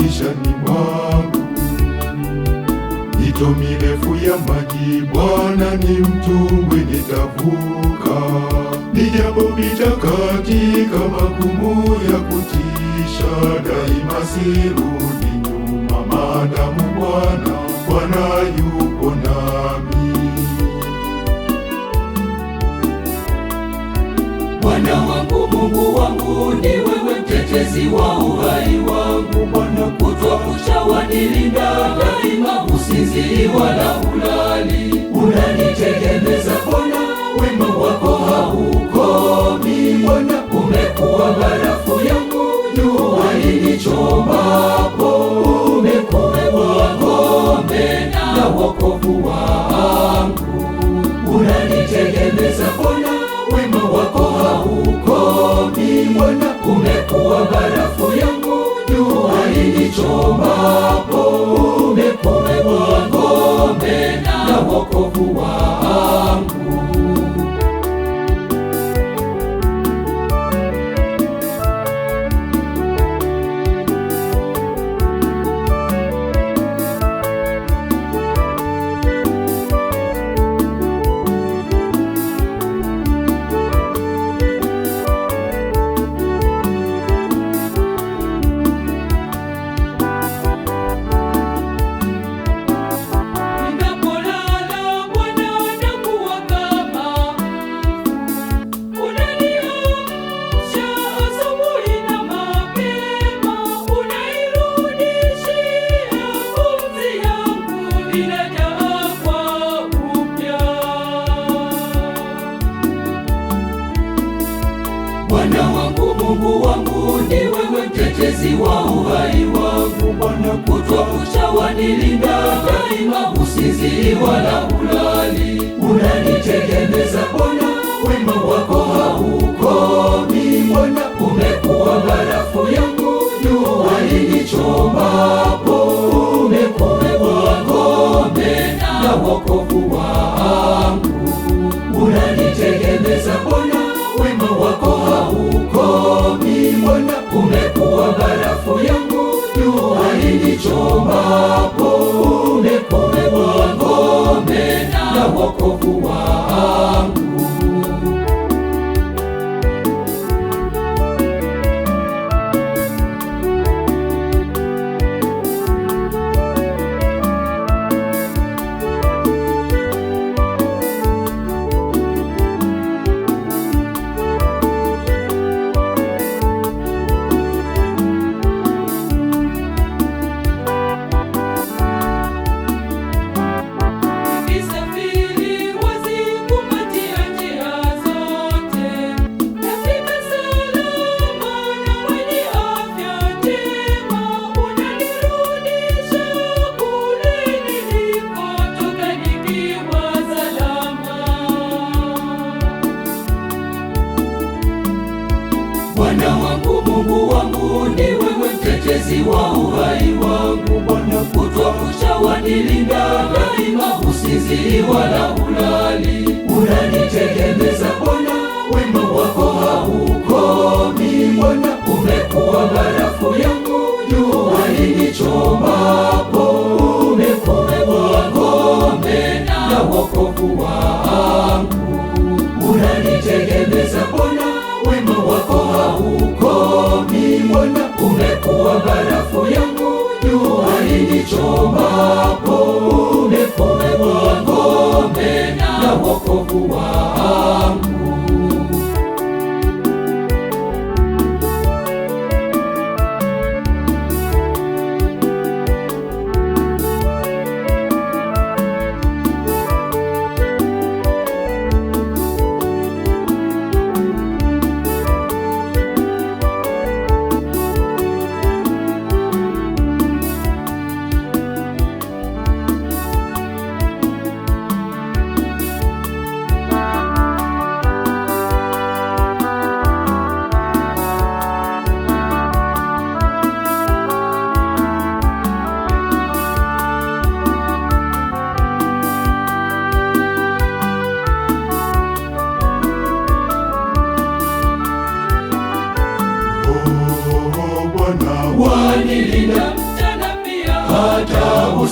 maishani mwangu. Mito mirefu ya maji Bwana ni mtumbwi nitavuka, nijapopita katika magumu ya kutisha, daima sirudi nyuma, maadamu Bwana yupo nami. Bwana wangu, Mungu wangu, ni wewe mtetezi wa uhai wangu. Bwana kutwa kucha wanilinda, daima usinzii wala ulali. Unanitegemeza Bwana, wema wako haukomi. Bwana umekuwa barafu yangu, jua linichomapo. Umekuwa ngome na wokovu wangu. Unanitegemeza Bwana, wema wako haukomi. Bwana umekuwa barafu yangu, jua linichomapo. Umekuwa ngome na wokovu wangu. Bwana wangu, Mungu wangu, ni wewe mtetezi wa uhai wangu. Bwana kutwa kucha wanilinda, daima usinzii wala ulali. Unanitegemeza Bwana, wema wako haukomi. Bwana umekuwa barafu yangu, jua linichomapo. Umekuwa ngome na wokovu wangu. Unanitegemeza Bwana, wema wako haukomi. Bwana umekuwa barafu yangu, jua linichomapo. Umekuwa ngome na wokovu wangu. Bwana wangu, Mungu wangu, ni wewe mtetezi wa uhai wangu. Bwana kutwa kucha wanilinda, daima usinzii wala ulali. Unanitegemeza Bwana, wema wako haukomi. Bwana umekuwa barafu yangu, jua linichomapo. Umekuwa ngome na wokovu wangu. Unanitegemeza Bwana, wema wako haukomi. Bwana umekuwa barafu yangu, jua linichomapo. Umekuwa ngome na wokovu wangu.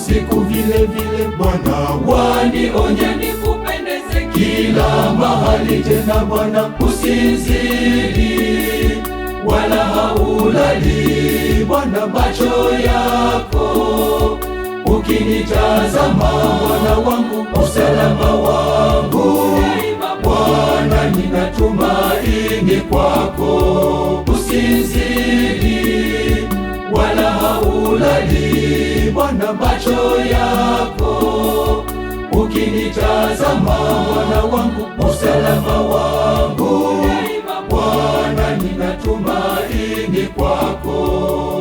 usiku vile vile Bwana, wanionya nikupendeze kila mahali. Tena Bwana, usinizidi wala haulali Bwana, macho yako ukinitazama Bwana wangu, usalama wangu Bwana, ninatumaini kwako. Usinizidi wala haulali Bwana, macho yako ukinitazama Bwana wangu, usalama wangu Bwana, ninatumaini kwako.